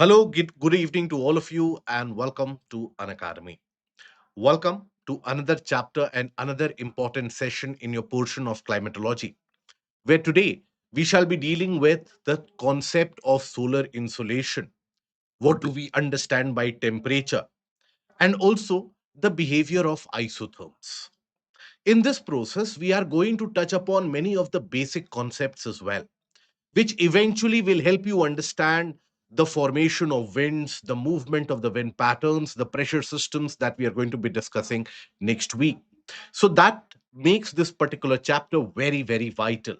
Hello, good evening to all of you, and welcome to Unacademy. Welcome to another chapter and another important session in your portion of climatology, where today we shall be dealing with the concept of solar insolation. What do we understand by temperature? And also the behavior of isotherms. In this process, we are going to touch upon many of the basic concepts as well, which eventually will help you understand the formation of winds, the movement of the wind patterns, the pressure systems that we are going to be discussing next week. So that makes this particular chapter very, very vital.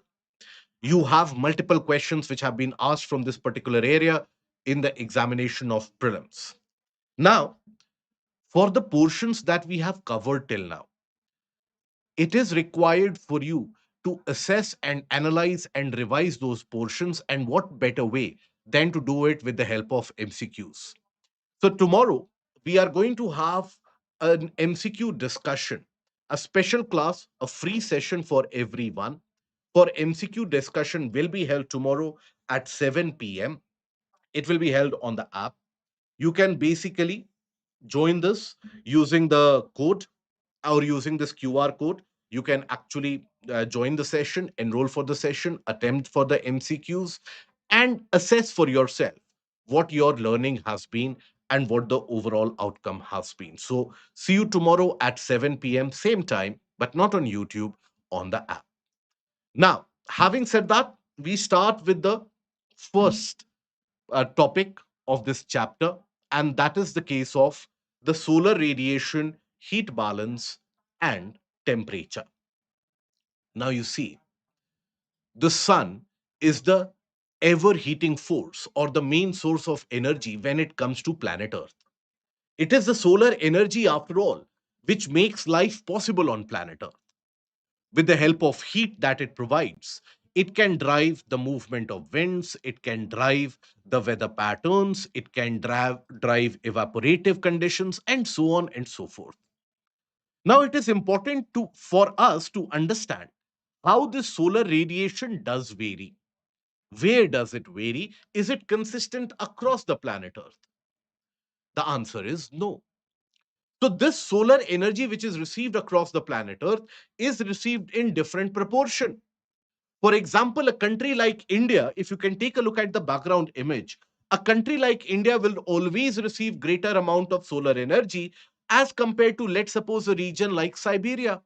You have multiple questions which have been asked from this particular area in the examination of prelims. Now, for the portions that we have covered till now, it is required for you to assess and analyze and revise those portions, and what better way than to do it with the help of MCQs. So tomorrow we are going to have an MCQ discussion, a special class, a free session for everyone. For MCQ discussion will be held tomorrow at 7 p.m. It will be held on the app. You can basically join this using the code or using this QR code. You can actually join the session, enroll for the session, attempt for the MCQs, and assess for yourself what your learning has been and what the overall outcome has been. So, see you tomorrow at 7 p.m., same time, but not on YouTube, on the app. Now, having said that, we start with the first topic of this chapter, and that is the case of the solar radiation, heat balance, and temperature. Now, you see, the sun is the ever heating force or the main source of energy when it comes to planet Earth. It is the solar energy, after all, which makes life possible on planet Earth. With the help of heat that it provides, it can drive the movement of winds, it can drive the weather patterns, it can drive evaporative conditions, and so on and so forth. Now, it is important for us to understand how this solar radiation does vary. Where does it vary? Is it consistent across the planet Earth? The answer is no. So, this solar energy which is received across the planet Earth is received in different proportion. For example, a country like India, if you can take a look at the background image, a country like India will always receive greater amount of solar energy as compared to, let's suppose, a region like Siberia.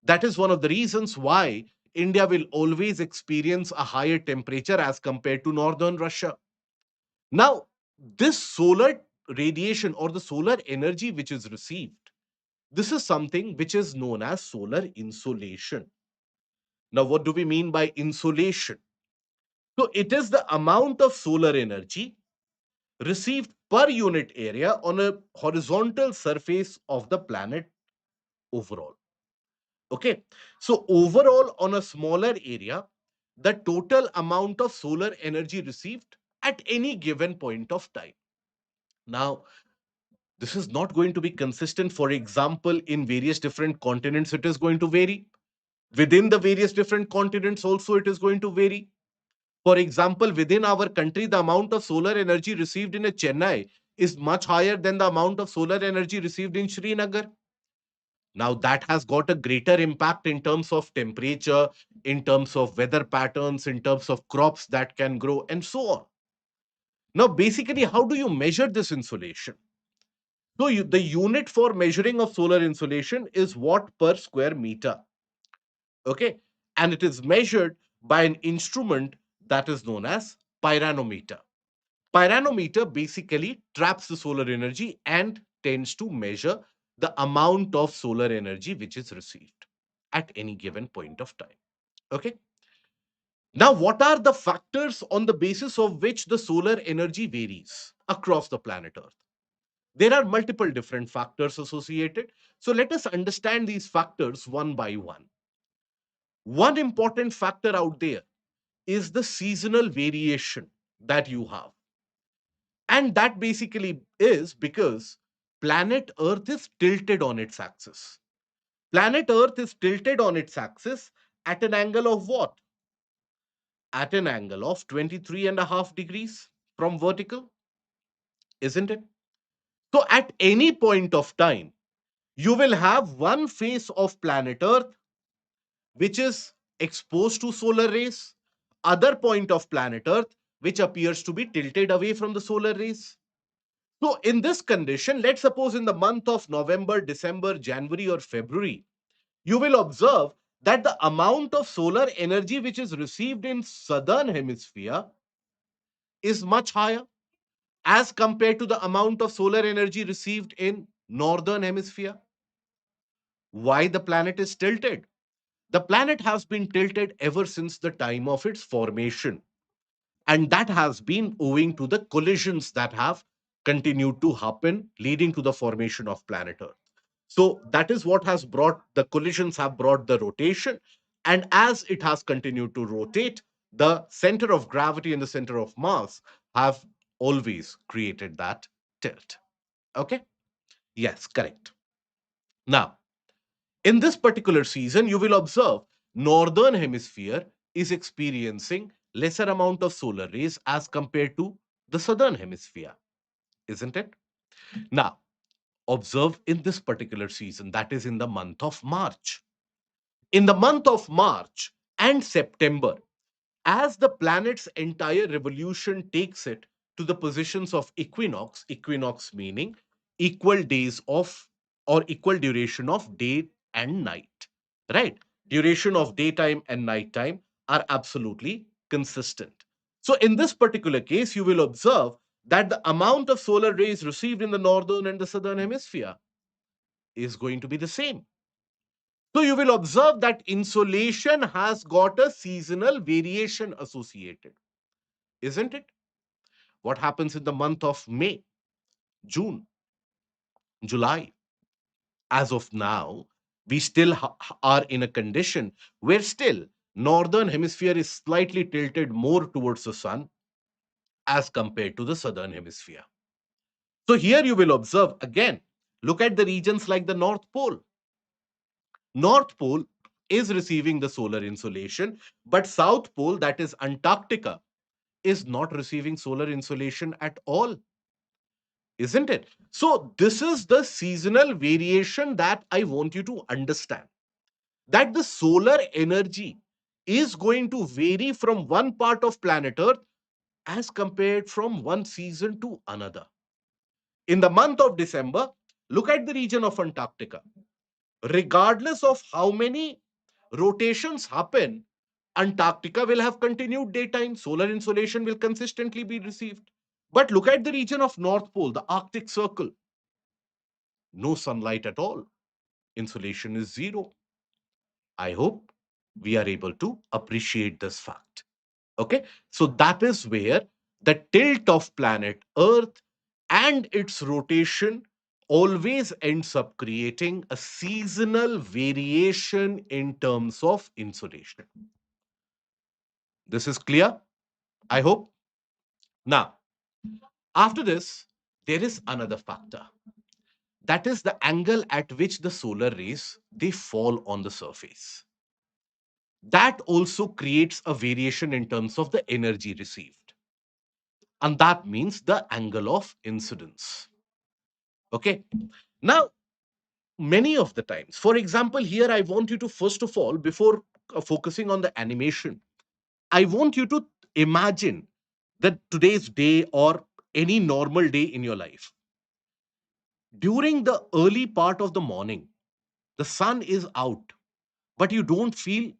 That is one of the reasons why India will always experience a higher temperature as compared to northern Russia. Now, this solar radiation or the solar energy which is received, this is something which is known as solar insolation. Now, what do we mean by insolation? So it is the amount of solar energy received per unit area on a horizontal surface of the planet overall. Okay. So overall, on a smaller area, the total amount of solar energy received at any given point of time. Now, this is not going to be consistent. For example, in various different continents, it is going to vary. Within the various different continents, also, it is going to vary. For example, within our country, the amount of solar energy received in a Chennai is much higher than the amount of solar energy received in Srinagar. Now, that has got a greater impact in terms of temperature, in terms of weather patterns, in terms of crops that can grow, and so on. Now, basically, how do you measure this insolation? So, the unit for measuring of solar insolation is watt per square meter. Okay. And it is measured by an instrument that is known as pyranometer. Pyranometer basically traps the solar energy and tends to measure the amount of solar energy which is received at any given point of time. Okay. Now, what are the factors on the basis of which the solar energy varies across the planet Earth? There are multiple different factors associated. So, let us understand these factors one by one. One important factor out there is the seasonal variation that you have. And that basically is because planet Earth is tilted on its axis. Planet Earth is tilted on its axis at an angle of what? At an angle of 23 and a half degrees from vertical. isn't it? So at any point of time, you will have one face of planet Earth which is exposed to solar rays, other point of planet Earth which appears to be tilted away from the solar rays. So in this condition, let's suppose in the month of November, December, January, or February, you will observe that the amount of solar energy which is received in southern hemisphere is much higher as compared to the amount of solar energy received in northern hemisphere. Why the planet is tilted? The planet has been tilted ever since the time of its formation, and that has been owing to the collisions that have continued to happen, leading to the formation of planet Earth. So that is what has brought the collisions have brought the rotation. And as it has continued to rotate, the center of gravity and the center of mass have always created that tilt. Okay? Yes, correct. Now, in this particular season, you will observe northern hemisphere is experiencing lesser amount of solar rays as compared to the southern hemisphere, isn't it? Now, observe in this particular season, that is in the month of March. In the month of March and September, as the planet's entire revolution takes it to the positions of equinox, equinox meaning equal days of or equal duration of day and night, right? Duration of daytime and nighttime are absolutely consistent. So, in this particular case, you will observe that the amount of solar rays received in the northern and the southern hemisphere is going to be the same. So you will observe that insolation has got a seasonal variation associated, isn't it? What happens in the month of May, June, July? As of now, we still are in a condition where still northern hemisphere is slightly tilted more towards the sun as compared to the southern hemisphere. So here you will observe again, look at the regions like the North Pole. North Pole is receiving the solar insolation, but South Pole, that is Antarctica, is not receiving solar insolation at all, isn't it? So, this is the seasonal variation that I want you to understand, that the solar energy is going to vary from one part of planet Earth as compared from one season to another. In the month of December, look at the region of Antarctica. Regardless of how many rotations happen, Antarctica will have continued daytime. Solar insolation will consistently be received. But look at the region of North Pole, the Arctic Circle. No sunlight at all. Insolation is zero. I hope we are able to appreciate this fact. Okay. So that is where the tilt of planet Earth and its rotation always ends up creating a seasonal variation in terms of insolation. This is clear, I hope. Now, after this, there is another factor. That is the angle at which the solar rays they fall on the surface. That also creates a variation in terms of the energy received. And that means the angle of incidence. Okay. Now, many of the times, for example, here I want you to first of all, before focusing on the animation, I want you to imagine that today's day or any normal day in your life, during the early part of the morning, the sun is out, but you don't feel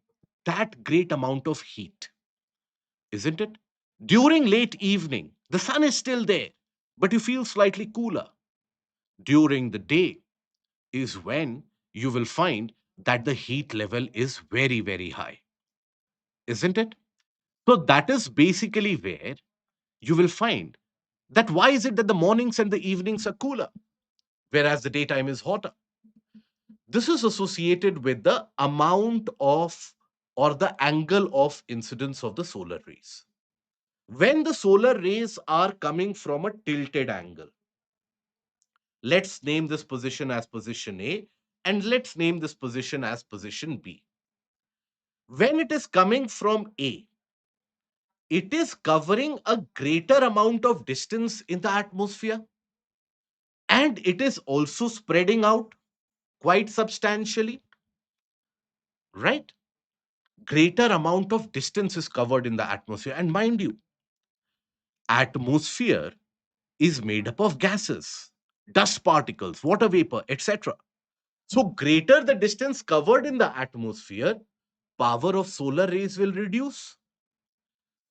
that great amount of heat, isn't it? During late evening, the sun is still there, but you feel slightly cooler. During the day is when you will find that the heat level is very, very high, isn't it? So that is basically where you will find that why is it that the mornings and the evenings are cooler, whereas the daytime is hotter? This is associated with the amount of or the angle of incidence of the solar rays. When the solar rays are coming from a tilted angle, let's name this position as position A and let's name this position as position B. When it is coming from A, it is covering a greater amount of distance in the atmosphere. and it is also spreading out quite substantially, right? Greater amount of distance is covered in the atmosphere. And mind you, atmosphere is made up of gases, dust particles, water vapor, etc. So greater the distance covered in the atmosphere, power of solar rays will reduce.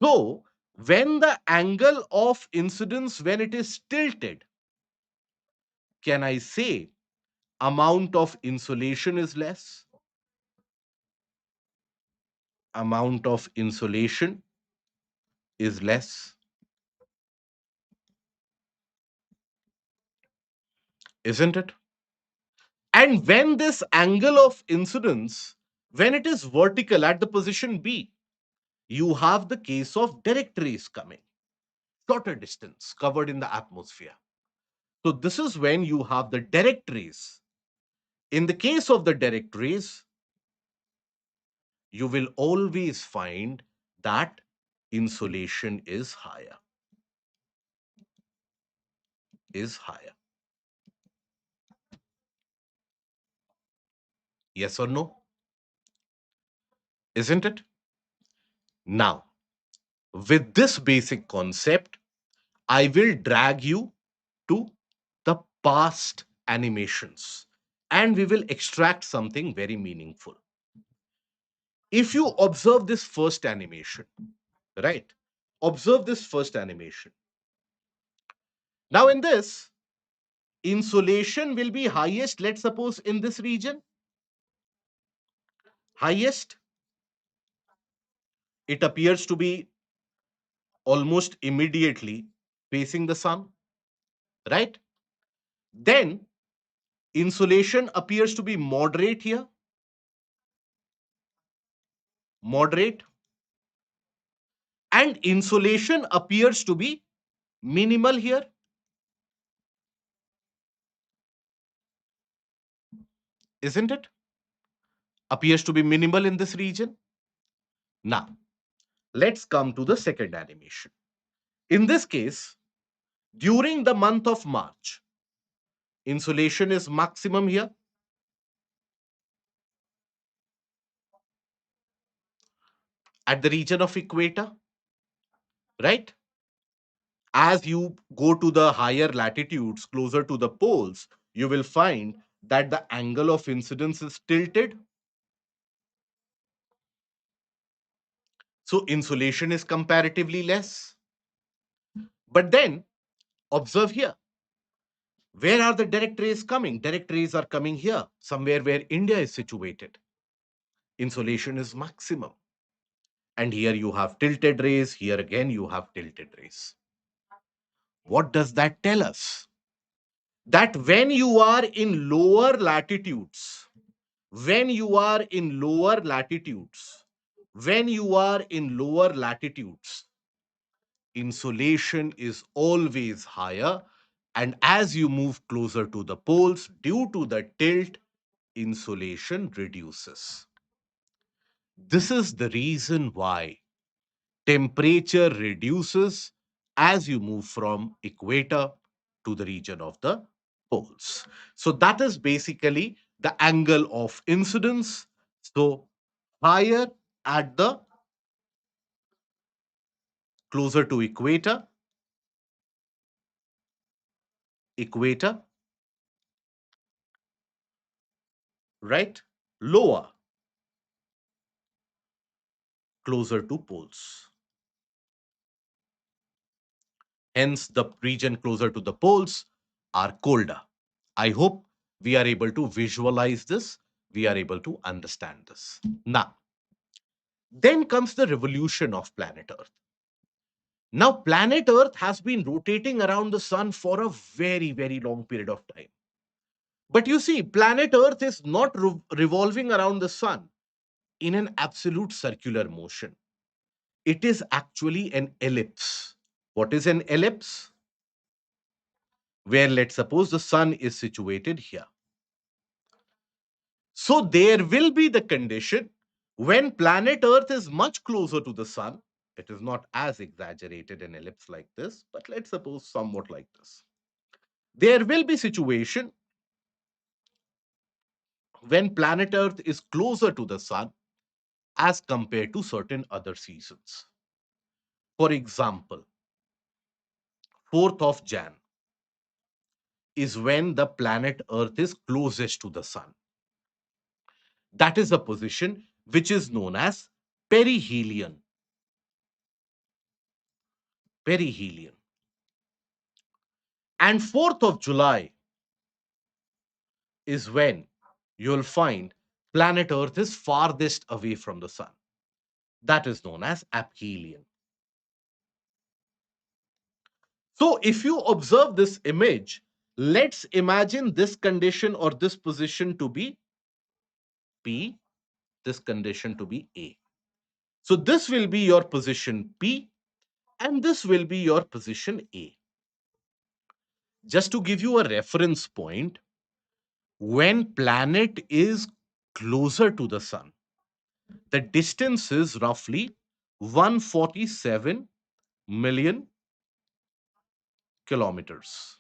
So when the angle of incidence, when it is tilted, can I say amount of insolation is less? Amount of insolation is less, isn't it? And when this angle of incidence, when it is vertical at the position B, you have the case of direct rays coming, shorter distance covered in the atmosphere. So this is when you have the direct rays. In the case of the direct rays, you will always find that insolation is higher, is higher. Yes or no? Isn't it? Now, with this basic concept, I will drag you to the past animations and we will extract something very meaningful. If you observe this first animation, right? Observe this first animation. Now, in this, insolation will be highest, let's suppose, in this region. Highest, it appears to be almost immediately facing the sun, right? Then, insolation appears to be moderate here, moderate, and insolation appears to be minimal here, isn't it? Appears to be minimal in this region. Now, let's come to the second animation. In this case, during the month of March, insolation is maximum here. At the region of equator, right? As you go to the higher latitudes, closer to the poles, you will find that the angle of incidence is tilted. So insolation is comparatively less. But then observe here. Where are the direct rays coming? Direct rays are coming here, somewhere where India is situated. Insolation is maximum. And here you have tilted rays. Here again you have tilted rays. What does that tell us? That when you are in lower latitudes, when you are in lower latitudes, when you are in lower latitudes, insolation is always higher. And as you move closer to the poles, due to the tilt, insolation reduces. This is the reason why temperature reduces as you move from equator to the region of the poles. So that is basically the angle of incidence. So higher at the closer to equator, equator, right? Lower, closer to poles. Hence, the region closer to the poles are colder. I hope we are able to visualize this. We are able to understand this. Now, then comes the revolution of planet Earth. Now, planet Earth has been rotating around the sun for a very, very long period of time. But you see, planet Earth is not revolving around the sun in an absolute circular motion. It is actually an ellipse. What is an ellipse? Where let's suppose the sun is situated here. So there will be the condition when planet Earth is much closer to the sun. It is not as exaggerated an ellipse like this, but let's suppose somewhat like this. There will be situation when planet Earth is closer to the sun as compared to certain other seasons. For example, 4th of Jan is when the planet Earth is closest to the sun. That is a position which is known as perihelion. Perihelion. And 4th of July is when you'll find planet Earth is farthest away from the sun. That is known as aphelion. So if you observe this image, let's imagine this condition or this position to be P, this condition to be A. So this will be your position P and this will be your position A. Just to give you a reference point, when planet is closer to the sun, the distance is roughly 147 million kilometers.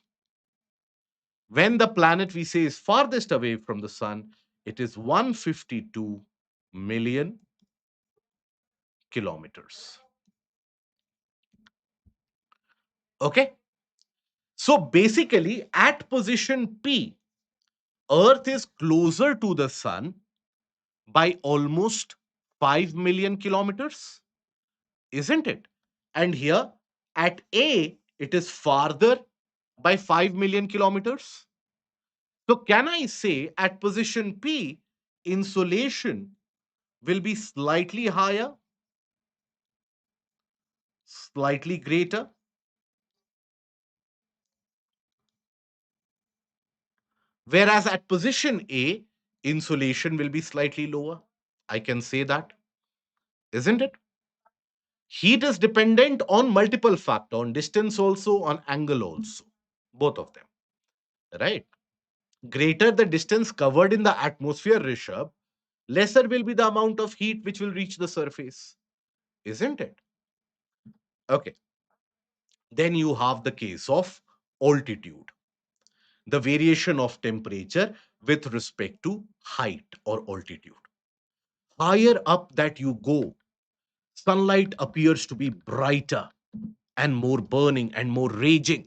When the planet we say is farthest away from the sun, it is 152 million kilometers. Okay. So basically, at position P, Earth is closer to the sun by almost 5 million kilometers, isn't it? And here at A, it is farther by 5 million kilometers. So, can I say at position P, insolation will be slightly higher, slightly greater, whereas at position A, insolation will be slightly lower? I can say that, isn't it? Heat is dependent on multiple factors, on distance also, on angle also, both of them, right? Greater the distance covered in the atmosphere, Rishabh, lesser will be the amount of heat which will reach the surface, isn't it? Okay. Then you have the case of altitude, the variation of temperature with respect to height or altitude. Higher up that you go, sunlight appears to be brighter and more burning and more raging.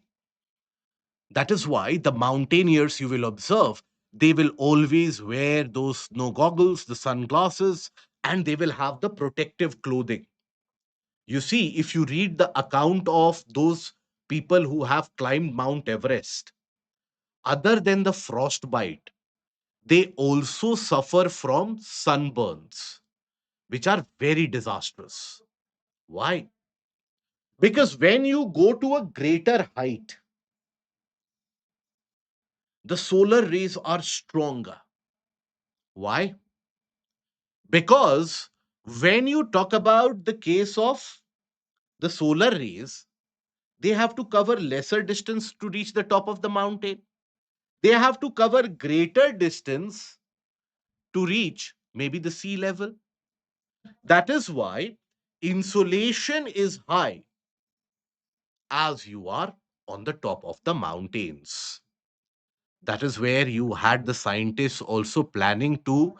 That is why the mountaineers you will observe, they will always wear those snow goggles, the sunglasses, and they will have the protective clothing. You see, if you read the account of those people who have climbed Mount Everest, other than the frostbite, they also suffer from sunburns, which are very disastrous. Why? Because when you go to a greater height, the solar rays are stronger. Why? Because when you talk about the case of the solar rays, they have to cover lesser distance to reach the top of the mountain. They have to cover greater distance to reach maybe the sea level. That is why insolation is high as you are on the top of the mountains. That is where you had the scientists also planning to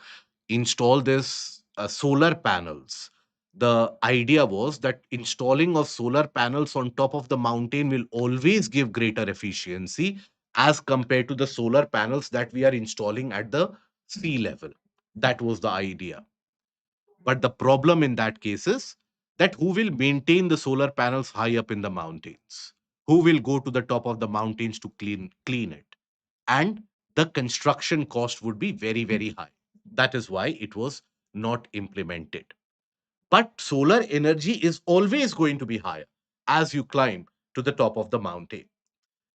install this solar panels. The idea was that installing of solar panels on top of the mountain will always give greater efficiency as compared to the solar panels that we are installing at the sea level. That was the idea. But the problem in that case is that who will maintain the solar panels high up in the mountains? Who will go to the top of the mountains to clean it? And the construction cost would be very, very high. That is why it was not implemented. But solar energy is always going to be higher as you climb to the top of the mountain.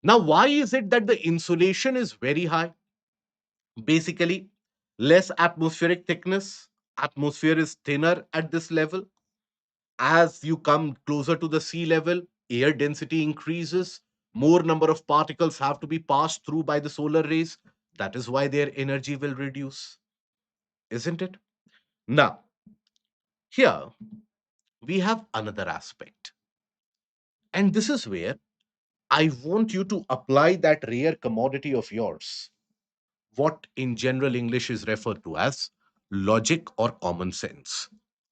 Now, why is it that the insulation is very high? Basically, less atmospheric thickness. Atmosphere is thinner at this level. As you come closer to the sea level, air density increases. More number of particles have to be passed through by the solar rays. That is why their energy will reduce, isn't it? Now, here we have another aspect. And this is where I want you to apply that rare commodity of yours, what in general English is referred to as logic or common sense.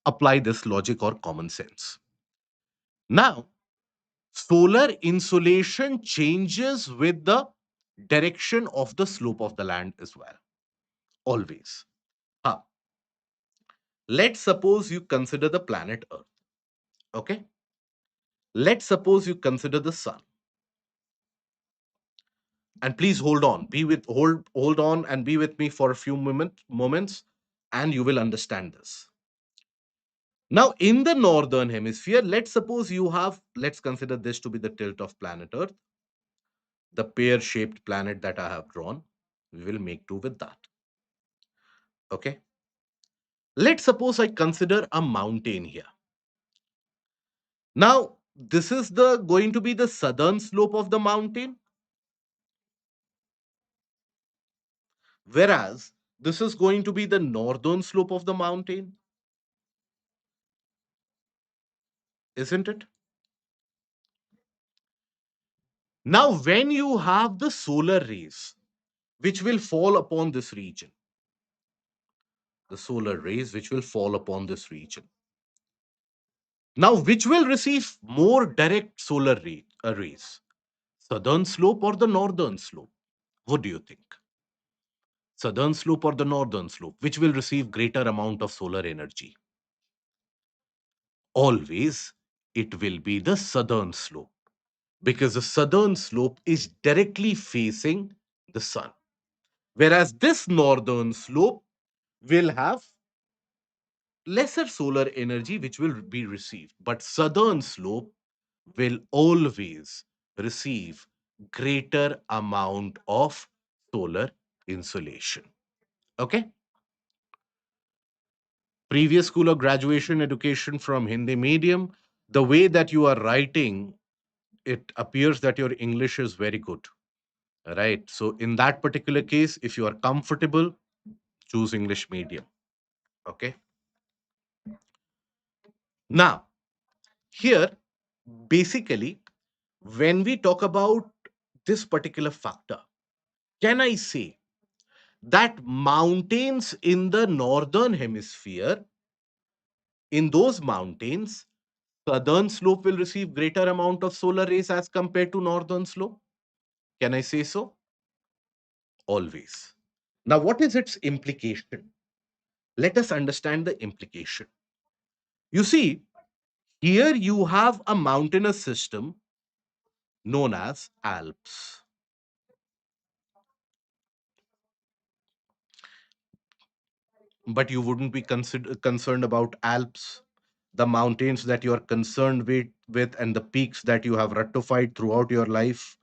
Apply this logic or common sense. Now, solar insolation changes with the direction of the slope of the land as well. Always. Huh. Let's suppose you consider the planet Earth. Okay. Let's suppose you consider the sun. And please hold on. Hold on and be with me for a few moments, and you will understand this. Now, in the northern hemisphere, let's consider this to be the tilt of planet Earth, the pear-shaped planet that I have drawn. We will make do with that. Okay. Let's suppose I consider a mountain here. Now, this is the going to be the southern slope of the mountain, whereas this is going to be the northern slope of the mountain, isn't it? Now, when you have the solar rays, which will fall upon this region, the solar rays which will fall upon this region. Now, which will receive more direct rays? Southern slope or the northern slope? What do you think? Southern slope or the northern slope? Which will receive greater amount of solar energy? Always, it will be the southern slope because the southern slope is directly facing the sun. Whereas this northern slope will have lesser solar energy which will be received, but southern slope will always receive greater amount of solar insolation. Okay. Previous school or graduation education from Hindi medium, the way that you are writing, it appears that your English is very good, right? So in that particular case, if you are comfortable, choose English medium. Okay. Now, here, basically, when we talk about this particular factor, can I say that mountains in the northern hemisphere, in those mountains, southern slope will receive greater amount of solar rays as compared to northern slope? Can I say so? Always. Now, what is its implication? Let us understand the implication. You see, here you have a mountainous system known as Alps. But you wouldn't be concerned about Alps, the mountains that you are concerned with, and the peaks that you have ratified throughout your life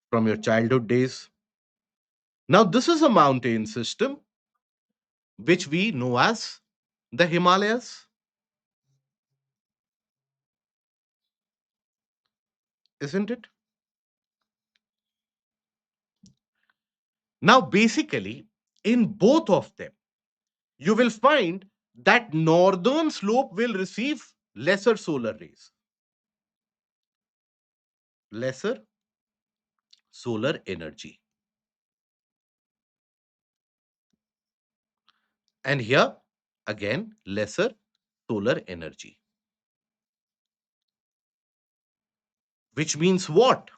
from your childhood days. Now, this is a mountain system which we know as the Himalayas, isn't it? Now, basically, in both of them, you will find that northern slope will receive lesser solar rays, lesser solar energy. And here, again, lesser solar energy. Which means what?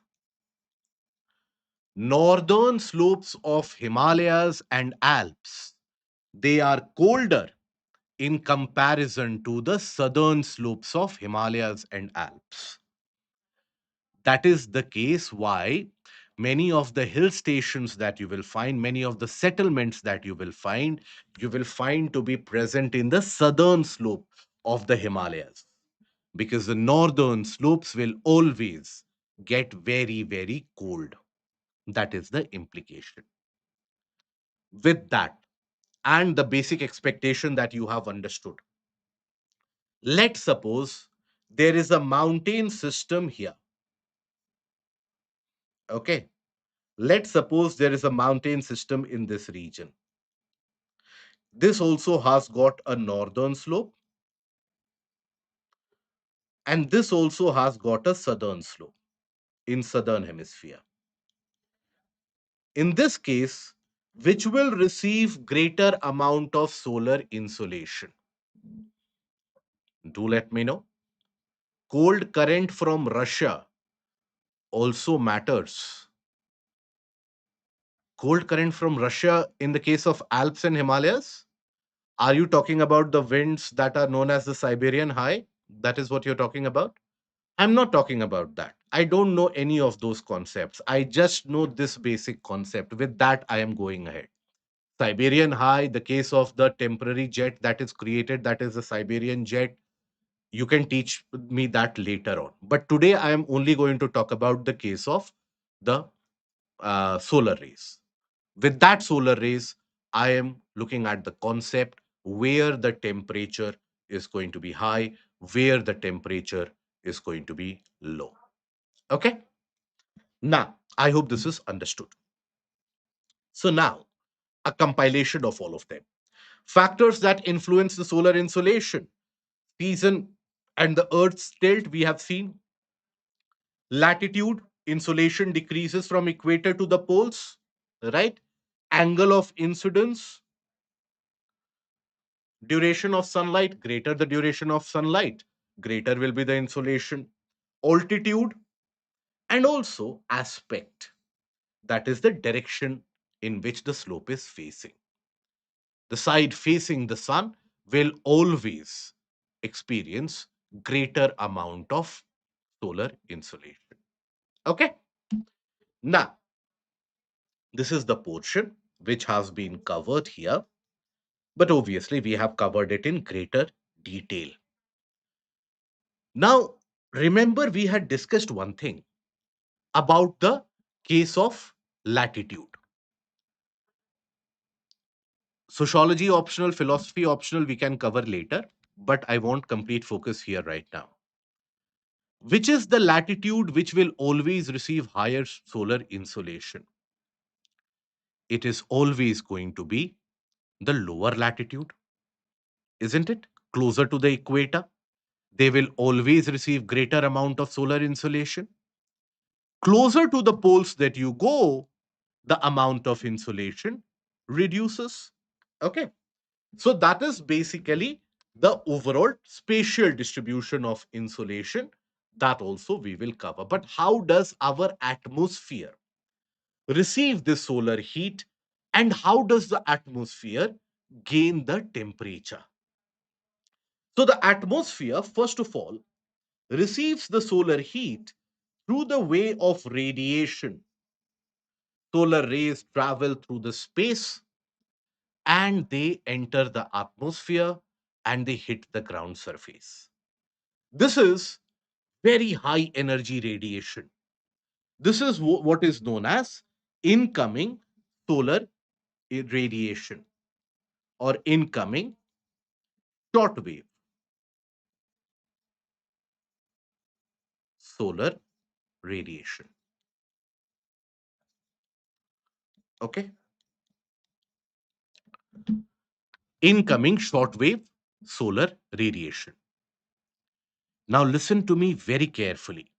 Northern slopes of Himalayas and Alps, they are colder in comparison to the southern slopes of Himalayas and Alps. That is the case why many of the hill stations that you will find, many of the settlements that you will find to be present in the southern slope of the Himalayas, because the northern slopes will always get very, very cold. That is the implication. With that, and the basic expectation that you have understood, let's suppose there is a mountain system here. Okay. Let's suppose there is a mountain system in this region. This also has got a northern slope, and this also has got a southern slope. in southern hemisphere. In this case, which will receive greater amount of solar insolation? Do let me know. Cold current from Russia also matters. Cold current from Russia in the case of Alps and Himalayas? Are you talking about the winds that are known as the Siberian high? That is what you're talking about? I'm not talking about that. I don't know any of those concepts. I just know this basic concept. With that, I am going ahead. Siberian high, the case of the temporary jet that is created, that is the Siberian jet. You can teach me that later on. But today, I am only going to talk about the case of the solar rays. With that solar rays, I am looking at the concept where the temperature is going to be high, where the temperature is going to be low. Okay. Now, I hope this is understood. So, now a compilation of all of them. Factors that influence the solar insolation, season, and the Earth's tilt, we have seen. Latitude, insolation decreases from equator to the poles, right? Angle of incidence, duration of sunlight, greater the duration of sunlight, greater will be the insolation. Altitude, and also aspect, that is the direction in which the slope is facing. The side facing the sun will always experience greater amount of solar insolation. Okay. Now, this is the portion which has been covered here, but obviously we have covered it in greater detail. Now, remember we had discussed one thing about the case of latitude. Sociology optional, philosophy optional, we can cover later, but I want complete focus here right now. Which is the latitude which will always receive higher solar insolation? It is always going to be the lower latitude, isn't it? Closer to the equator, they will always receive greater amount of solar insolation. Closer to the poles that you go, the amount of insolation reduces. Okay. So that is basically the overall spatial distribution of insolation that also we will cover. But how does our atmosphere receive this solar heat, and how does the atmosphere gain the temperature? So the atmosphere, first of all, receives the solar heat through the way of radiation. Solar rays travel through the space and they enter the atmosphere and they hit the ground surface. This is very high energy radiation. This is what is known as incoming solar radiation or incoming short wave solar radiation. Okay. Incoming short wave solar radiation. Now, listen to me very carefully.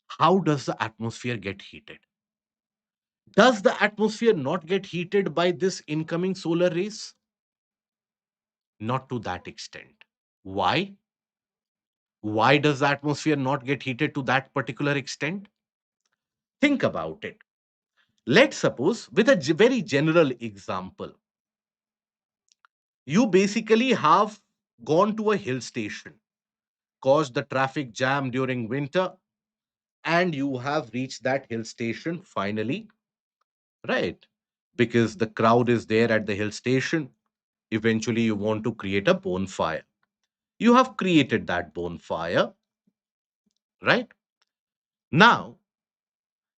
How does the atmosphere get heated? Does the atmosphere not get heated by this incoming solar rays? Not to that extent. Why? Why does the atmosphere not get heated to that particular extent? Think about it. Let's suppose, with a very general example, you basically have gone to a hill station, caused the traffic jam during winter, and you have reached that hill station finally, right? Because the crowd is there at the hill station. Eventually, you want to create a bonfire. You have created that bonfire, right? Now,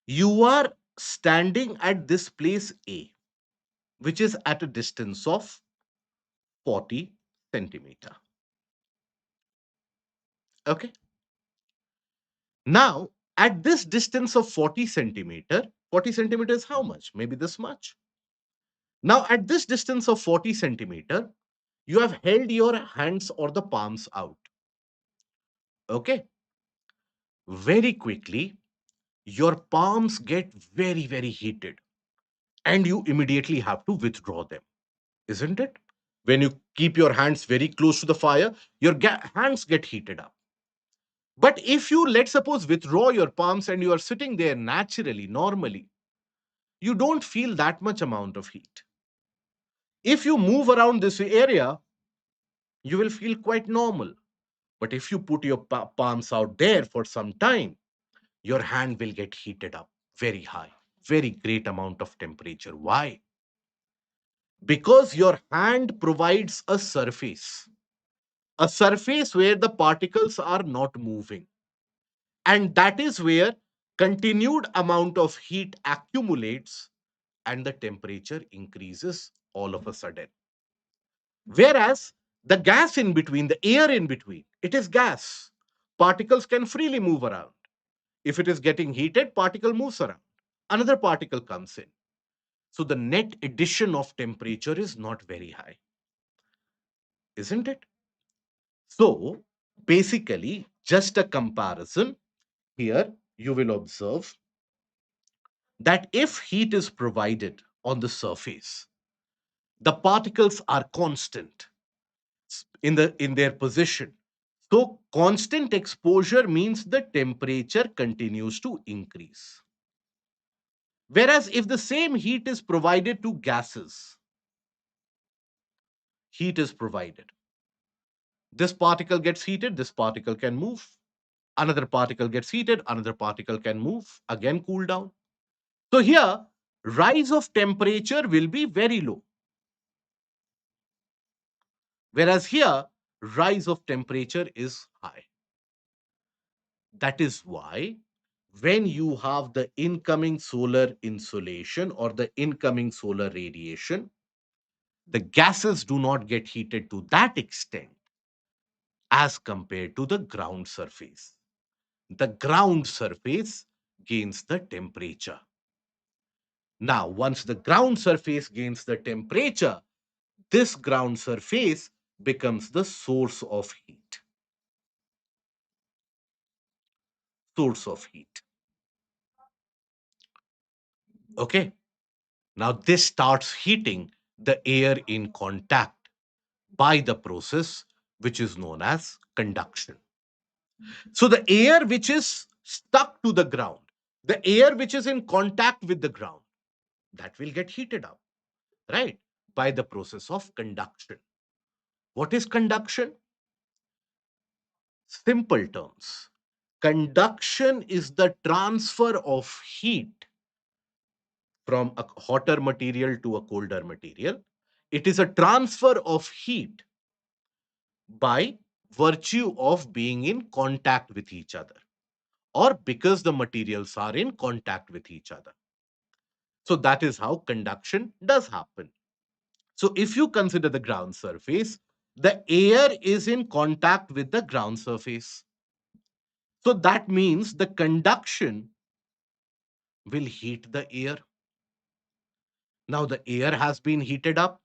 you are standing at this place A, which is at a distance of 40 centimeter. Okay. Now, at this distance of 40 centimeters, how much? Maybe this much. Now, at this distance of 40 centimeter, you have held your hands or the palms out. Okay. Very quickly, your palms get very, very heated and you immediately have to withdraw them, isn't it? When you keep your hands very close to the fire, your hands get heated up. But if you, let's suppose, withdraw your palms and you are sitting there naturally, normally, you don't feel that much amount of heat. If you move around this area, you will feel quite normal. But if you put your palms out there for some time, your hand will get heated up very high, very great amount of temperature. Why? Because your hand provides a surface where the particles are not moving. And that is where continued amount of heat accumulates and the temperature increases all of a sudden. Whereas the gas in between, the air in between, it is gas. Particles can freely move around. If it is getting heated, particle moves around. Another particle comes in. So the net addition of temperature is not very high, isn't it? So basically, just a comparison here, you will observe that if heat is provided on the surface, the particles are constant in their position. So constant exposure means the temperature continues to increase. Whereas if the same heat is provided to gases, heat is provided. This particle gets heated, this particle can move. Another particle gets heated, another particle can move, again cool down. So here, rise of temperature will be very low. Whereas here, rise of temperature is high. That is why when you have the incoming solar insolation or the incoming solar radiation, the gases do not get heated to that extent as compared to the ground surface. The ground surface gains the temperature. Now, once the ground surface gains the temperature, this ground surface becomes the source of heat. Source of heat. Okay. Now, this starts heating the air in contact by the process which is known as conduction. So, the air which is stuck to the ground, the air which is in contact with the ground, that will get heated up, right? By the process of conduction. What is conduction? Simple terms. Conduction is the transfer of heat from a hotter material to a colder material. It is a transfer of heat by virtue of being in contact with each other or because the materials are in contact with each other. So that is how conduction does happen. So if you consider the ground surface, the air is in contact with the ground surface. So that means the conduction will heat the air. Now the air has been heated up.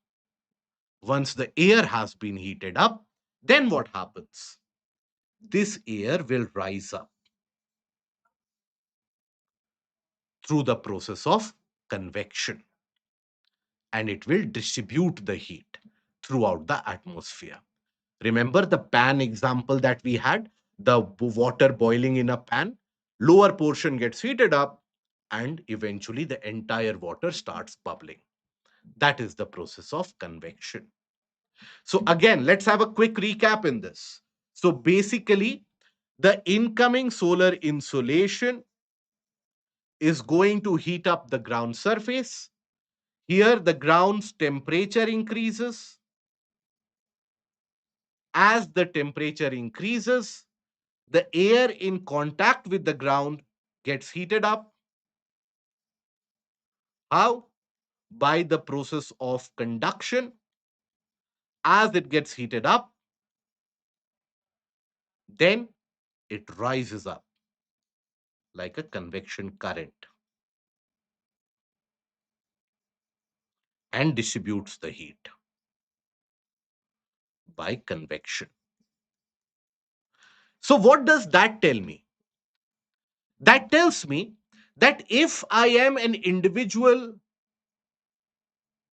Once the air has been heated up, then what happens? This air will rise up through the process of convection and it will distribute the heat throughout the atmosphere. Remember the pan example that we had? The water boiling in a pan, lower portion gets heated up and eventually the entire water starts bubbling. That is the process of convection. So again, let's have a quick recap in this. So basically, the incoming solar insolation is going to heat up the ground surface. Here, the ground's temperature increases. As the temperature increases, the air in contact with the ground gets heated up. How? By the process of conduction. As it gets heated up, then it rises up like a convection current and distributes the heat by convection. So, what does that tell me? That tells me that if I am an individual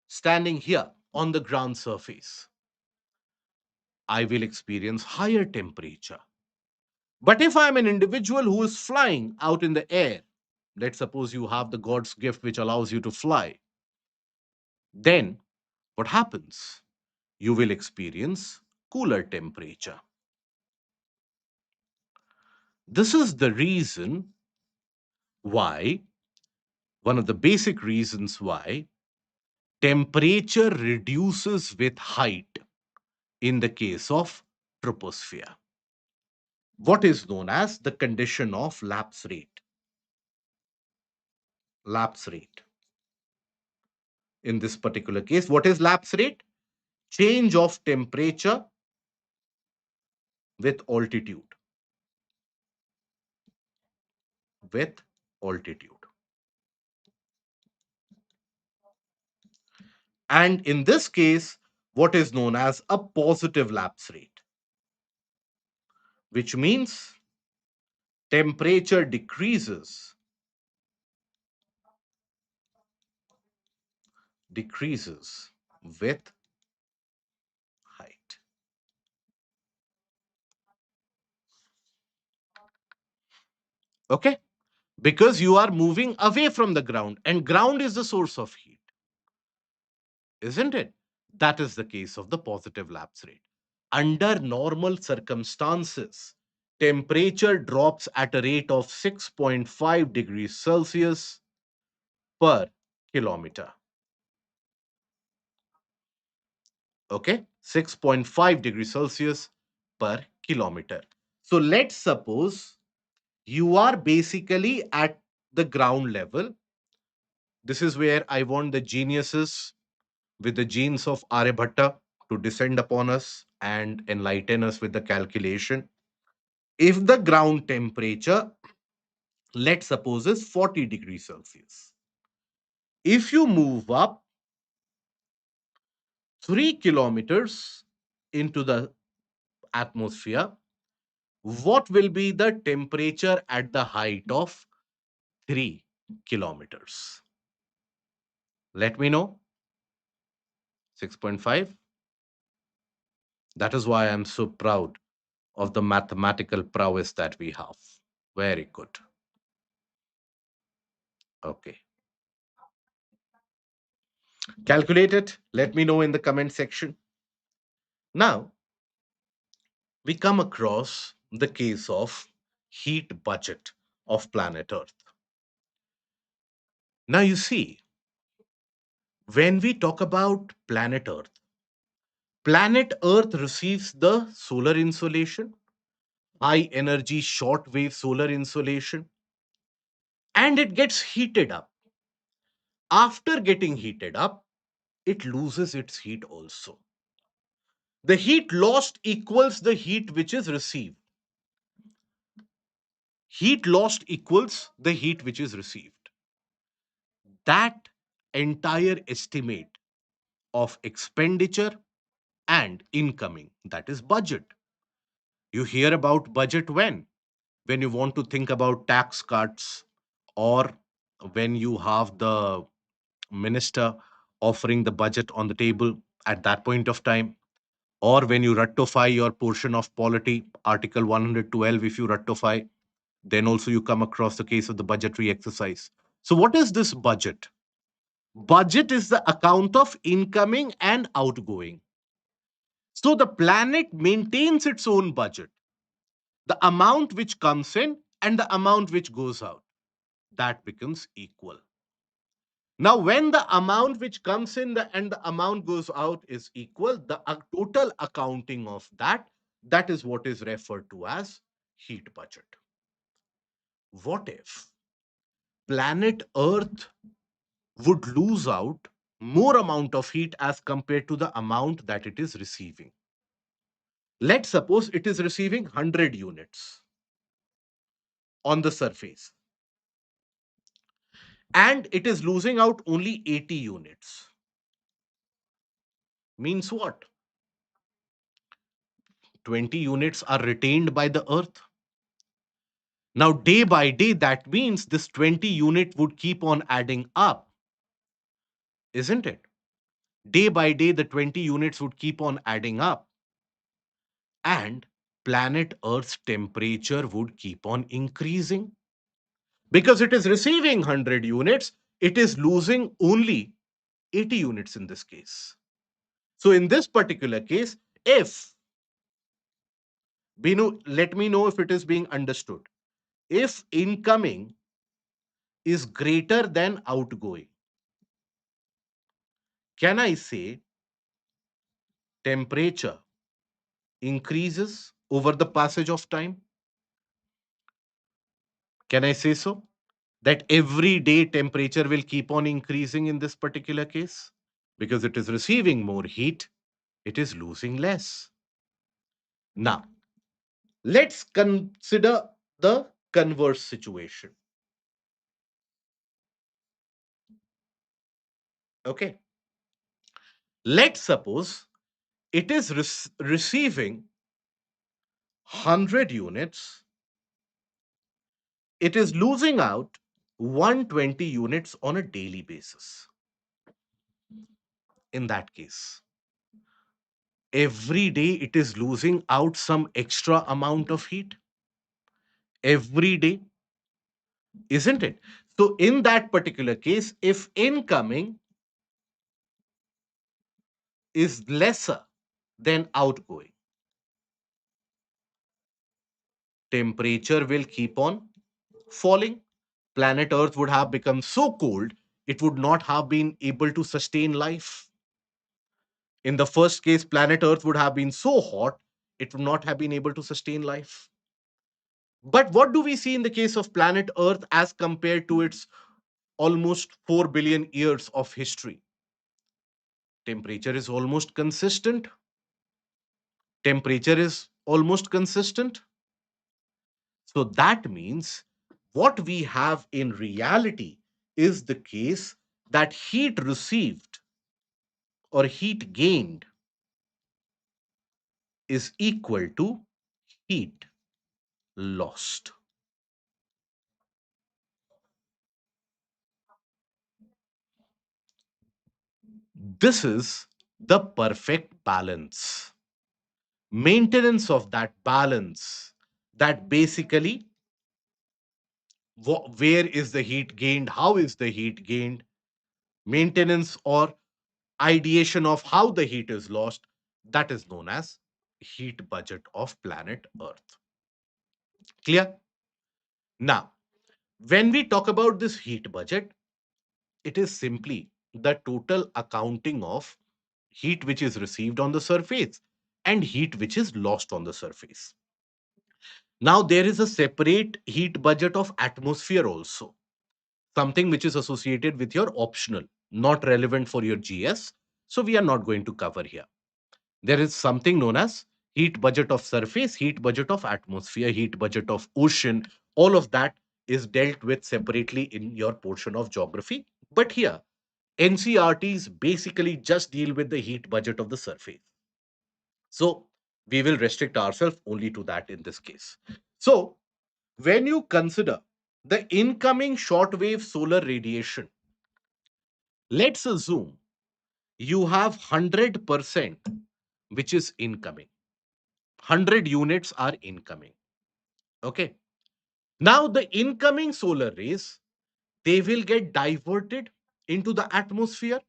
standing here on the ground surface, I will experience higher temperature. But if I'm an individual who is flying out in the air, let's suppose you have the God's gift which allows you to fly, then what happens? You will experience cooler temperature. This is the reason why, one of the basic reasons why temperature reduces with height in the case of troposphere. What is known as the condition of lapse rate. Lapse rate. In this particular case, what is lapse rate? Change of temperature with altitude. With altitude. And in this case, what is known as a positive lapse rate, which means temperature decreases with height. Okay? Because you are moving away from the ground, and ground is the source of heat, isn't it? That is the case of the positive lapse rate. Under normal circumstances, temperature drops at a rate of 6.5 degrees Celsius per kilometer. Okay, 6.5 degrees Celsius per kilometer. So let's suppose you are basically at the ground level. This is where I want the geniuses with the genes of Aryabhatta to descend upon us and enlighten us with the calculation. If the ground temperature, let's suppose, is 40 degrees Celsius, if you move up 3 kilometers into the atmosphere, what will be the temperature at the height of 3 kilometers? Let me know. 6.5. That is why I'm so proud of the mathematical prowess that we have. Very good. Okay. Calculate it. Let me know in the comment section. Now, we come across the case of heat budget of planet Earth. Now, you see, when we talk about planet Earth receives the solar insolation, high energy shortwave solar insolation, and it gets heated up. After getting heated up, it loses its heat also. The heat lost equals the heat which is received. Heat lost equals the heat which is received. That entire estimate of expenditure and incoming, that is budget. You hear about budget when? When you want to think about tax cuts, or when you have the minister offering the budget on the table at that point of time, or when you ratify your portion of polity, Article 112, if you ratify, then also you come across the case of the budgetary exercise. So, what is this budget? Budget is the account of incoming and outgoing. So, the planet maintains its own budget, the amount which comes in and the amount which goes out, that becomes equal. Now, when the amount which comes in and the amount goes out is equal, the total accounting of that is what is referred to as heat budget. What if planet Earth would lose out more amount of heat as compared to the amount that it is receiving? Let's suppose it is receiving 100 units on the surface and it is losing out only 80 units. Means what? 20 units are retained by the Earth. Now, day by day, that means this 20 unit would keep on adding up, isn't it? Day by day, the 20 units would keep on adding up, and planet Earth's temperature would keep on increasing. Because it is receiving 100 units, it is losing only 80 units in this case. So, in this particular case, if Binu, let me know if it is being understood. If incoming is greater than outgoing, can I say temperature increases over the passage of time? Can I say so? That every day temperature will keep on increasing in this particular case? Because it is receiving more heat, it is losing less. Now, let's consider the converse situation. Okay. Let's suppose it is receiving 100 units, it is losing out 120 units on a daily basis. In that case, every day it is losing out some extra amount of heat. Every day, isn't it? So, in that particular case, if incoming is lesser than outgoing, temperature will keep on falling. Planet Earth would have become so cold, it would not have been able to sustain life. In the first case, planet Earth would have been so hot, it would not have been able to sustain life. But what do we see in the case of planet Earth as compared to its almost 4 billion years of history? Temperature is almost consistent. Temperature is almost consistent. So that means what we have in reality is the case that heat received or heat gained is equal to heat lost. This is the perfect balance. Maintenance of that balance, that basically where is the heat gained, how is the heat gained, maintenance or ideation of how the heat is lost, that is known as heat budget of planet Earth. Clear? Now, when we talk about this heat budget, it is simply the total accounting of heat which is received on the surface and heat which is lost on the surface. Now, there is a separate heat budget of atmosphere also, something which is associated with your optional, not relevant for your GS. So, we are not going to cover here. There is something known as heat budget of surface, heat budget of atmosphere, heat budget of ocean. All of that is dealt with separately in your portion of geography. But here, NCRTs basically just deal with the heat budget of the surface. So we will restrict ourselves only to that in this case. So when you consider the incoming shortwave solar radiation, let's assume you have 100% which is incoming. 100 units are incoming. Okay. Now the incoming solar rays, they will get diverted into the atmosphere.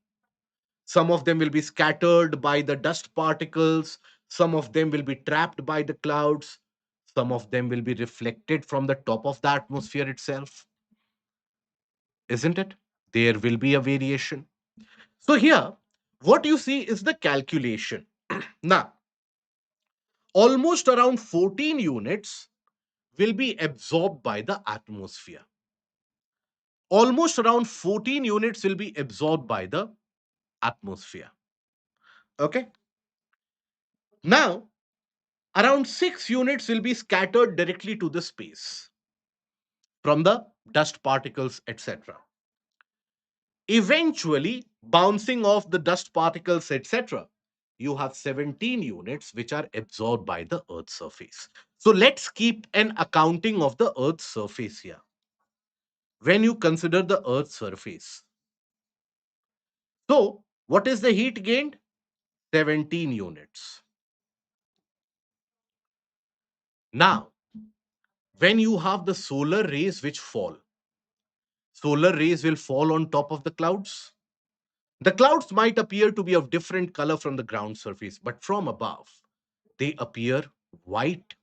Some of them will be scattered by the dust particles. Some of them will be trapped by the clouds. Some of them will be reflected from the top of the atmosphere itself. Isn't it? There will be a variation. So, here, what you see is the calculation. Now, almost around 14 units will be absorbed by the atmosphere. Almost around 14 units will be absorbed by the atmosphere. Okay. Now, around 6 units will be scattered directly to the space from the dust particles, etc. Eventually, bouncing off the dust particles, etc., you have 17 units which are absorbed by the Earth's surface. So let's keep an accounting of the Earth's surface here. When you consider the Earth's surface, so what is the heat gained? 17 units. Now, when you have the solar rays which fall, solar rays will fall on top of the clouds. The clouds might appear to be of different color from the ground surface, but from above, they appear white.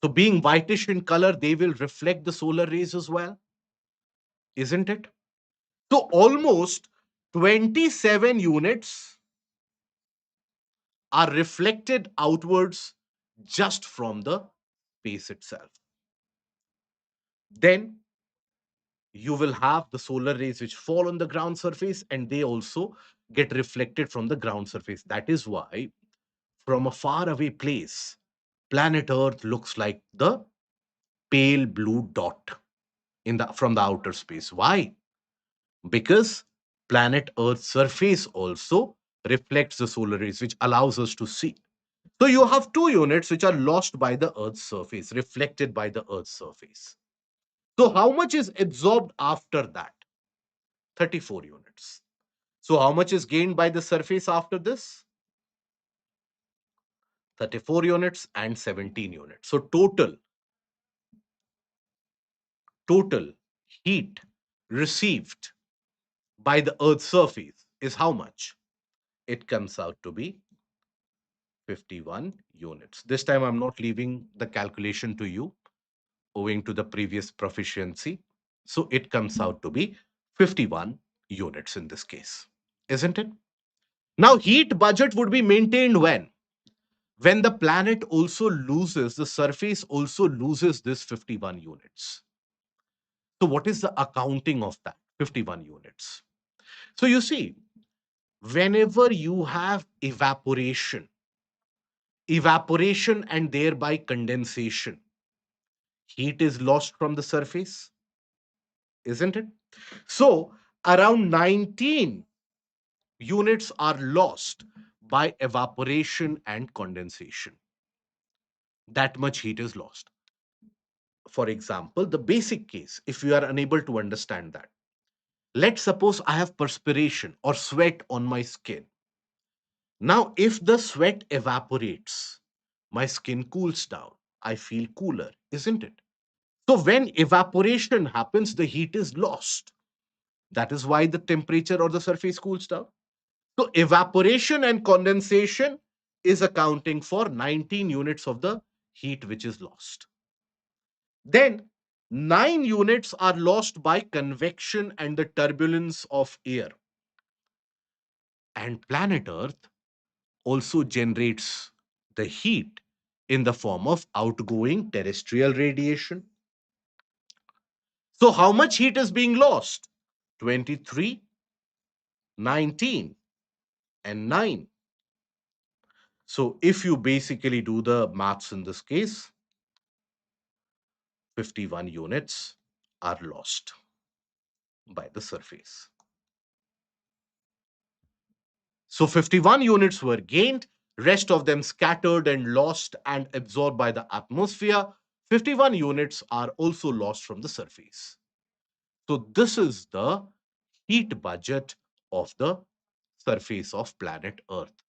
So, being whitish in color, they will reflect the solar rays as well, isn't it? So, almost 27 units are reflected outwards just from the space itself. Then you will have the solar rays which fall on the ground surface and they also get reflected from the ground surface. That is why, from a far away place, planet Earth looks like the pale blue dot in the from the outer space. Why? Because planet Earth's surface also reflects the solar rays, which allows us to see. So you have two units which are lost by the Earth's surface, reflected by the Earth's surface. So how much is absorbed after that? 34 units. So how much is gained by the surface after this? 34 units and 17 units. So total heat received by the Earth's surface is how much? It comes out to be 51 units. This time I'm not leaving the calculation to you owing to the previous proficiency. So it comes out to be 51 units in this case, isn't it? Now, heat budget would be maintained when? When the planet also loses, the surface also loses this 51 units. So, what is the accounting of that 51 units? So, you see, whenever you have evaporation and thereby condensation, heat is lost from the surface, isn't it? So, around 19 units are lost by evaporation and condensation. That much heat is lost. For example, the basic case, if you are unable to understand that, let's suppose I have perspiration or sweat on my skin. Now, if the sweat evaporates, my skin cools down. I feel cooler, isn't it? So, when evaporation happens, the heat is lost. That is why the temperature or the surface cools down. So, evaporation and condensation is accounting for 19 units of the heat which is lost. Then 9 units are lost by convection and the turbulence of air. And planet Earth also generates the heat in the form of outgoing terrestrial radiation. So, how much heat is being lost? 23, 19, and 9. So, if you basically do the maths in this case, 51 units are lost by the surface. So 51 units were gained, rest of them scattered and lost and absorbed by the atmosphere. 51 units are also lost from the surface. So this is the heat budget of the surface of planet Earth.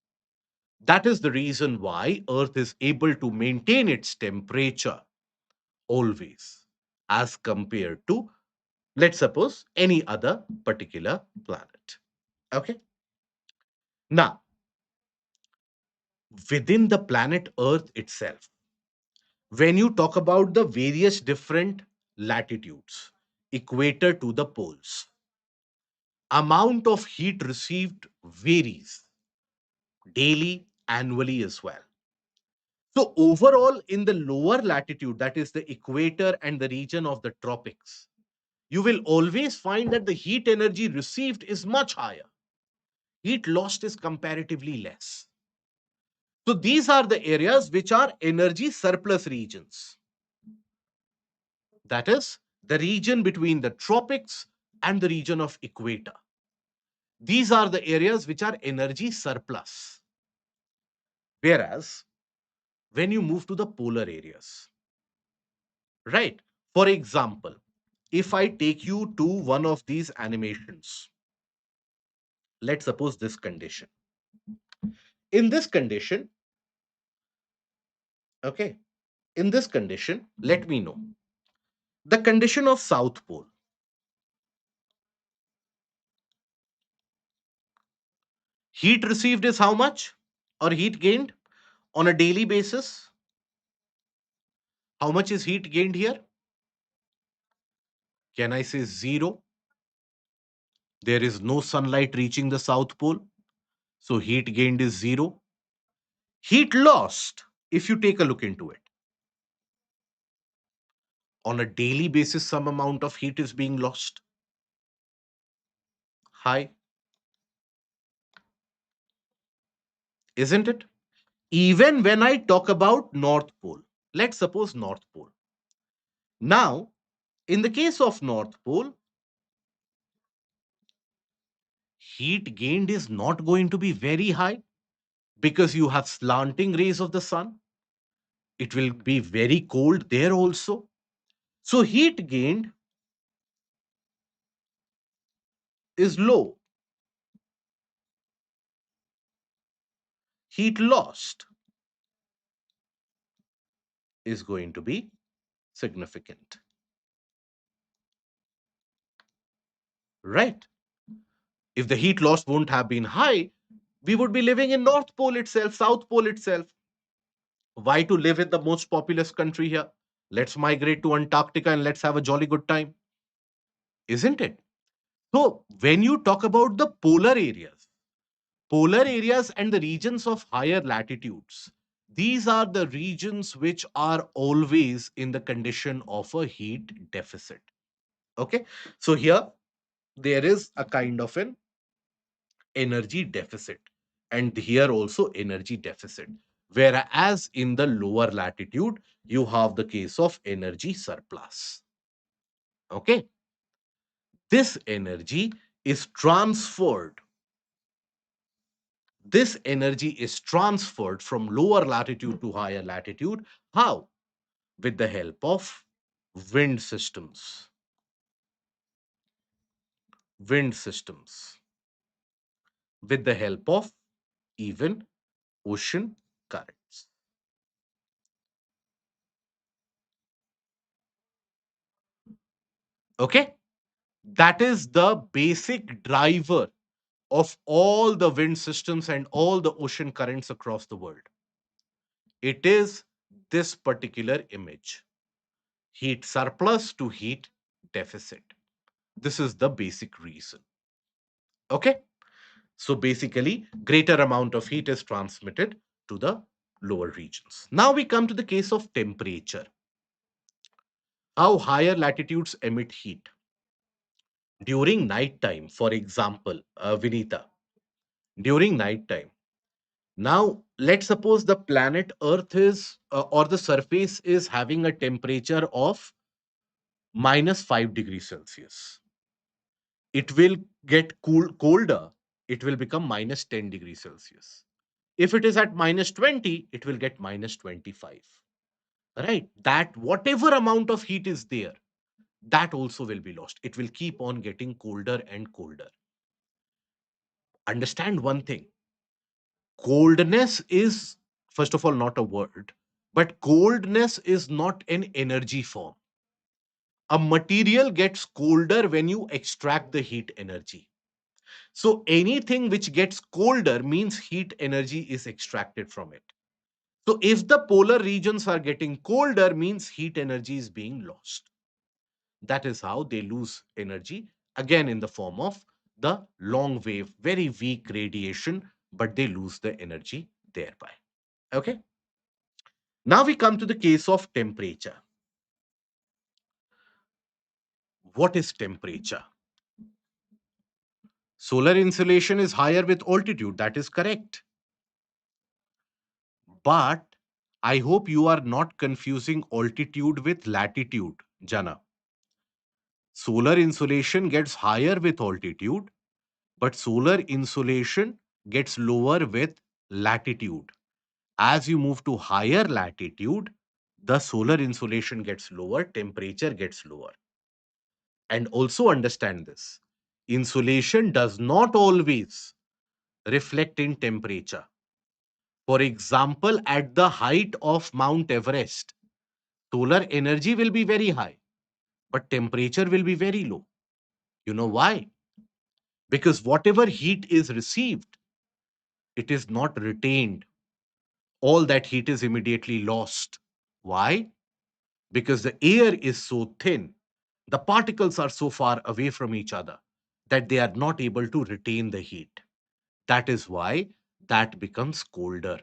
That is the reason why Earth is able to maintain its temperature always as compared to, let's suppose, any other particular planet. Okay. Now, within the planet Earth itself, when you talk about the various different latitudes, equator to the poles, amount of heat received varies daily, annually as well. So, overall, in the lower latitude, that is the equator and the region of the tropics, you will always find that the heat energy received is much higher. Heat lost is comparatively less. So, these are the areas which are energy surplus regions. That is the region between the tropics and the region of equator. These are the areas which are energy surplus. Whereas when you move to the polar areas, right? For example, if I take you to one of these animations, let's suppose this condition. In this condition, okay, in this condition, let me know the condition of South Pole. Heat received is how much? Or heat gained on a daily basis? How much is heat gained here? Can I say zero? There is no sunlight reaching the South Pole. So heat gained is zero. Heat lost, if you take a look into it, on a daily basis, some amount of heat is being lost. High, isn't it? Even when I talk about North Pole, let's suppose North Pole. Now, in the case of North Pole, heat gained is not going to be very high because you have slanting rays of the sun. It will be very cold there also. So, heat gained is low, heat lost is going to be significant, right? If the heat loss won't have been high, we would be living in North Pole itself, South Pole itself. Why to live in the most populous country here? Let's migrate to Antarctica and let's have a jolly good time, isn't it? So, when you talk about the polar areas and the regions of higher latitudes, these are the regions which are always in the condition of a heat deficit. Okay, so here there is a kind of an energy deficit, and here also energy deficit, whereas in the lower latitude you have the case of energy surplus. Okay, this energy is transferred, this energy is transferred from lower latitude to higher latitude. How? With the help of wind systems, wind systems, with the help of even ocean currents. Okay, that is the basic driver of all the wind systems and all the ocean currents across the world. It is this particular image, heat surplus to heat deficit. This is the basic reason. Okay. So basically, greater amount of heat is transmitted to the lower regions. Now we come to the case of temperature. How higher latitudes emit heat. During night time, for example, Vinita, during night time. Now, let's suppose the planet Earth is, or the surface is having a temperature of -5 degrees Celsius. It will get colder. It will become -10 degrees Celsius. If it is at -20, it will get -25. Right? That whatever amount of heat is there, that also will be lost. It will keep on getting colder and colder. Understand one thing, coldness is, first of all, not a word, but coldness is not an energy form. A material gets colder when you extract the heat energy. So anything which gets colder means heat energy is extracted from it. So if the polar regions are getting colder means heat energy is being lost. That is how they lose energy, again in the form of the long wave, very weak radiation, but they lose the energy thereby. Okay. Now we come to the case of temperature. What is temperature? Solar insolation is higher with altitude. That is correct. But I hope you are not confusing altitude with latitude, Jana. Solar insolation gets higher with altitude, but solar insolation gets lower with latitude. As you move to higher latitude, the solar insolation gets lower, temperature gets lower. And also understand this, insolation does not always reflect in temperature. For example, at the height of Mount Everest, solar energy will be very high, but temperature will be very low. You know why? Because whatever heat is received, it is not retained. All that heat is immediately lost. Why? Because the air is so thin, the particles are so far away from each other that they are not able to retain the heat. That is why that becomes colder.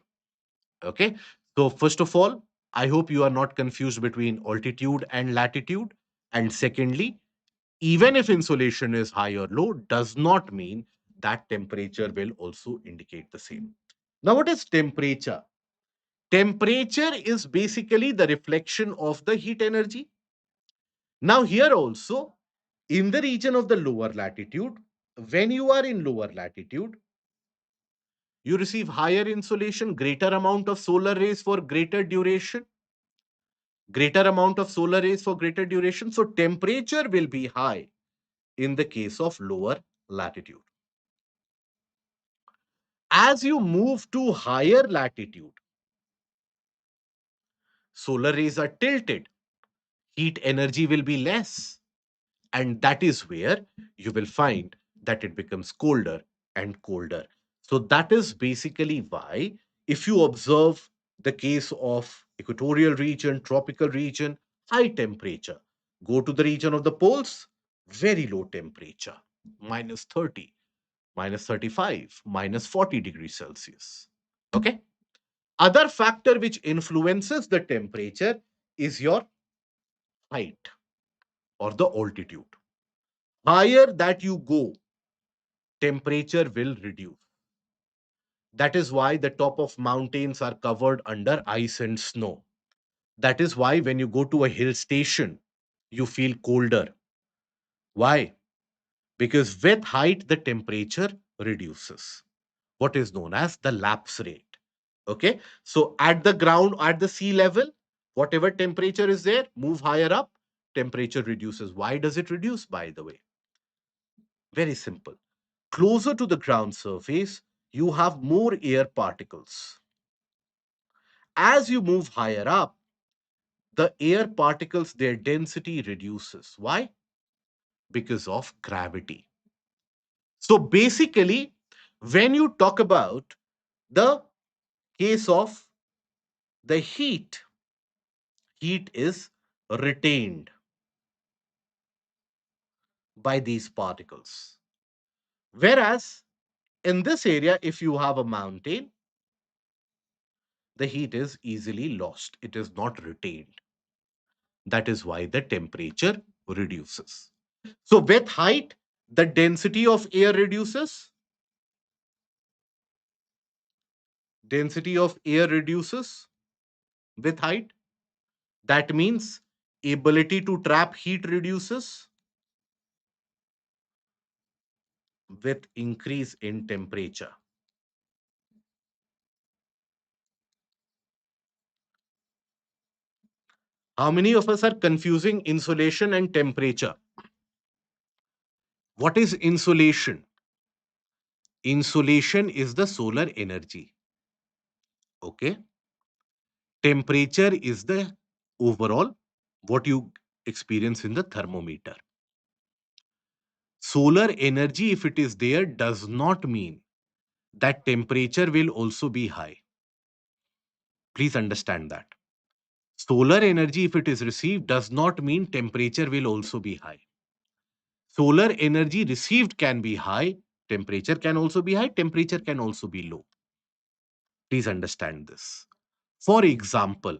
Okay. So, first of all, I hope you are not confused between altitude and latitude. And secondly, even if insolation is high or low, does not mean that temperature will also indicate the same. Now, what is temperature? Temperature is basically the reflection of the heat energy. Now, here also, in the region of the lower latitude, when you are in lower latitude, you receive higher insolation, greater amount of solar rays for greater duration, greater amount of solar rays for greater duration. So, temperature will be high in the case of lower latitude. As you move to higher latitude, solar rays are tilted, heat energy will be less. And that is where you will find that it becomes colder and colder. So, that is basically why, if you observe the case of equatorial region, tropical region, high temperature, go to the region of the poles, very low temperature, minus 30, minus 35, minus 40 degrees Celsius. Okay. Other factor which influences the temperature is your height or the altitude. Higher that you go, temperature will reduce. That is why the top of mountains are covered under ice and snow. That is why when you go to a hill station, you feel colder. Why? Because with height, the temperature reduces. What is known as the lapse rate. Okay. So at the ground, at the sea level, whatever temperature is there, move higher up, temperature reduces. Why does it reduce, by the way? Very simple. Closer to the ground surface, you have more air particles. As you move higher up, the air particles, their density reduces. Why? Because of gravity. So basically, when you talk about the case of the heat, heat is retained by these particles. Whereas in this area, if you have a mountain, the heat is easily lost. It is not retained. That is why the temperature reduces. So with height, the density of air reduces. Density of air reduces with height. That means ability to trap heat reduces with increase in temperature. How many of us are confusing insolation and temperature? What is insolation? Insolation is the solar energy. Okay. Temperature is the overall what you experience in the thermometer. Solar energy, if it is there, does not mean that temperature will also be high. Please understand that. Solar energy, if it is received, does not mean temperature will also be high. Solar energy received can be high, temperature can also be high, temperature can also be low. Please understand this. For example,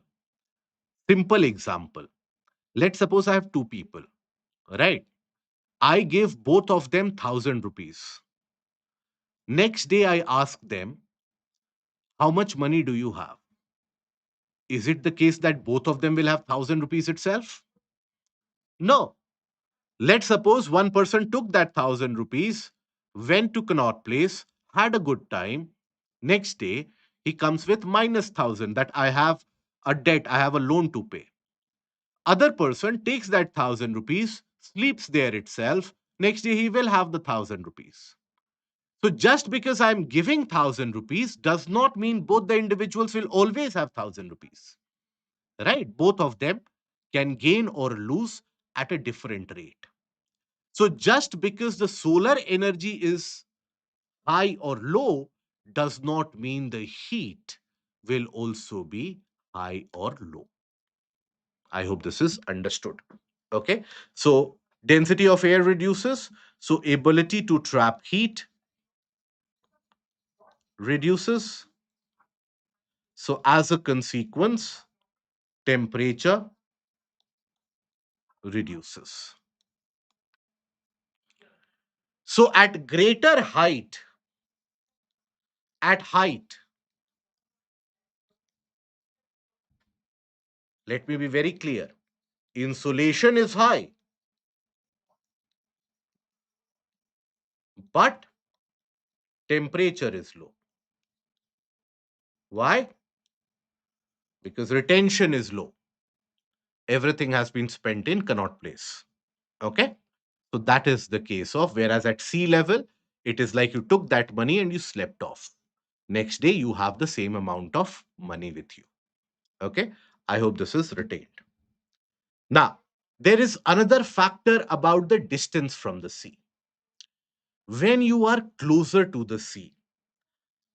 simple example, let's suppose I have two people, right? I give both of them 1,000 rupees. Next day, I ask them, how much money do you have? Is it the case that both of them will have 1,000 rupees itself? No. Let's suppose one person took that 1,000 rupees, went to Connaught Place, had a good time. Next day, He comes with minus 1,000 that I have a debt, I have a loan to pay. Other person takes that 1,000 rupees, sleeps there itself. Next day, he will have the 1,000 rupees. So just because I'm giving 1,000 rupees does not mean both the individuals will always have 1,000 rupees, right? Both of them can gain or lose at a different rate. So just because the solar energy is high or low does not mean the heat will also be high or low. I hope this is understood. Okay. So density of air reduces. So ability to trap heat reduces. So as a consequence, temperature reduces. So at greater height, at height, let me be very clear. Insulation is high, but temperature is low. Why? Because retention is low. Everything has been spent in Connaught Place. Okay. So that is the case of, whereas at sea level, it is like you took that money and you slept off. Next day, you have the same amount of money with you. Okay. I hope this is retained. Now, there is another factor about the distance from the sea. When you are closer to the sea,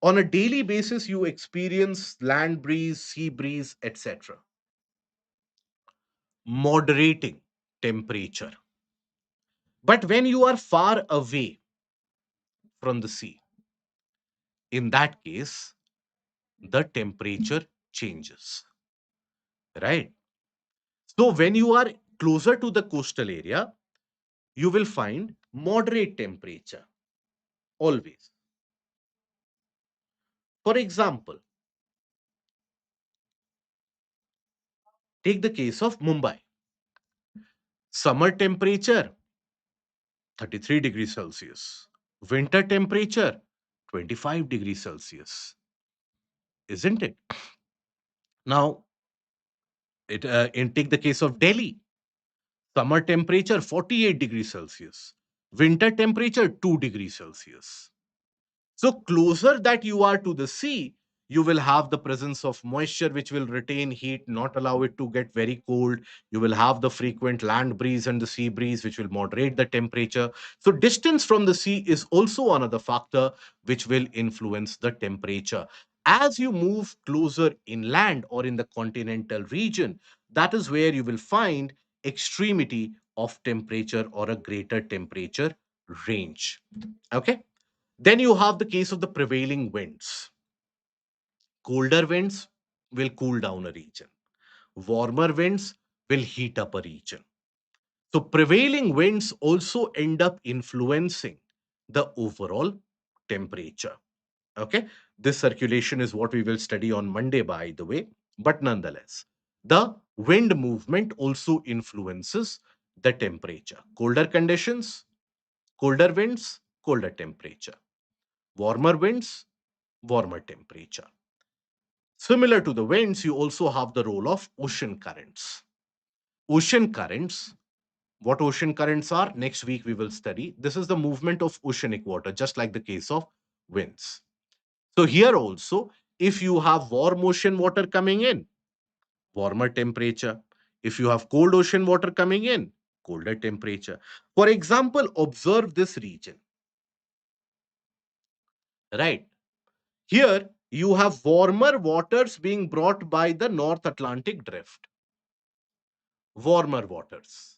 on a daily basis, you experience land breeze, sea breeze, etc., moderating temperature. But when you are far away from the sea, in that case, the temperature changes, right? So when you are closer to the coastal area, you will find moderate temperature always. For example, take the case of Mumbai. Summer temperature 33 degrees Celsius. Winter temperature 25 degrees Celsius, isn't it? Now, take the case of Delhi. Summer temperature 48 degrees Celsius. Winter temperature 2 degrees Celsius. So, closer that you are to the sea, you will have the presence of moisture which will retain heat, not allow it to get very cold. You will have the frequent land breeze and the sea breeze, which will moderate the temperature. So, distance from the sea is also another factor which will influence the temperature. As you move closer inland or in the continental region, that is where you will find extremity of temperature or a greater temperature range. Okay. Then you have the case of the prevailing winds. Colder winds will cool down a region. Warmer winds will heat up a region. So prevailing winds also end up influencing the overall temperature. Okay. This circulation is what we will study on Monday, by the way. But nonetheless, the wind movement also influences the temperature. Colder conditions, colder winds, colder temperature. Warmer winds, warmer temperature. Similar to the winds, you also have the role of ocean currents. Ocean currents, what ocean currents are, next week we will study. This is the movement of oceanic water, just like the case of winds. So, here also, if you have warm ocean water coming in, warmer temperature. If you have cold ocean water coming in, colder temperature. For example, observe this region, right? Here, you have warmer waters being brought by the North Atlantic drift, warmer waters.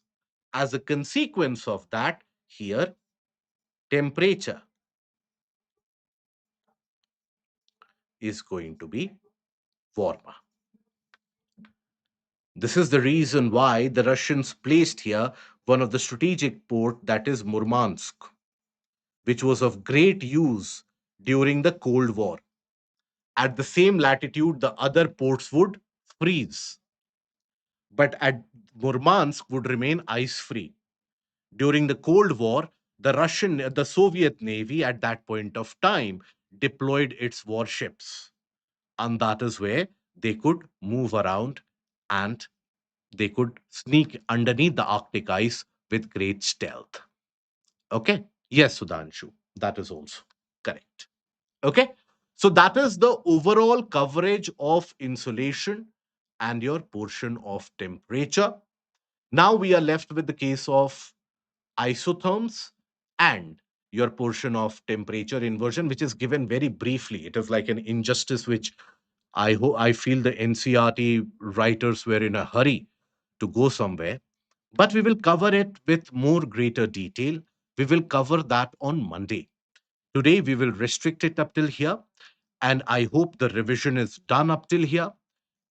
As a consequence of that, here, temperature is going to be warmer. This is the reason why the Russians placed here one of the strategic port, that is Murmansk, which was of great use during the Cold War. At the same latitude, the other ports would freeze, but at Murmansk would remain ice free. During the Cold War, the Soviet Navy at that point of time deployed its warships And that is where they could move around and they could sneak underneath the Arctic ice with great stealth. Okay. Yes, Sudhanshu. That is also correct. Okay. So that is the overall coverage of insulation and your portion of temperature. Now we are left with the case of isotherms and your portion of temperature inversion, which is given very briefly. It is like an injustice which I feel the NCERT writers were in a hurry to go somewhere, but we will cover it with more greater detail. We will cover that on Monday. Today we will restrict it up till here, and I hope the revision is done up till here.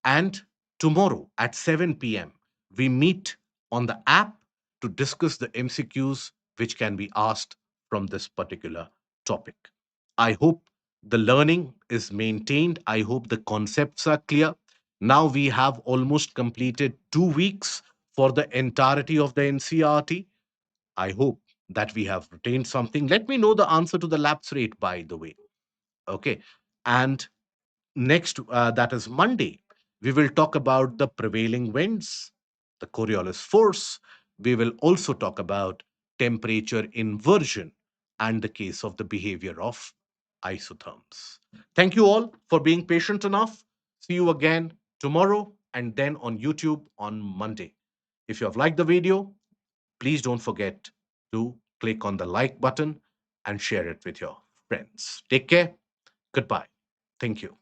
And tomorrow at 7 p.m., we meet on the app to discuss the MCQs which can be asked from this particular topic. I hope the learning is maintained. I hope the concepts are clear. Now we have almost completed 2 weeks for the entirety of the NCRT. I hope that we have retained something. Let me know the answer to the lapse rate, by the way. Okay. And next, that is Monday, we will talk about the prevailing winds, the Coriolis force. We will also talk about temperature inversion and the case of the behavior of isotherms. Thank you all for being patient enough. See you again tomorrow and then on YouTube on Monday. If you have liked the video, please don't forget to click on the like button and share it with your friends. Take care. Goodbye. Thank you.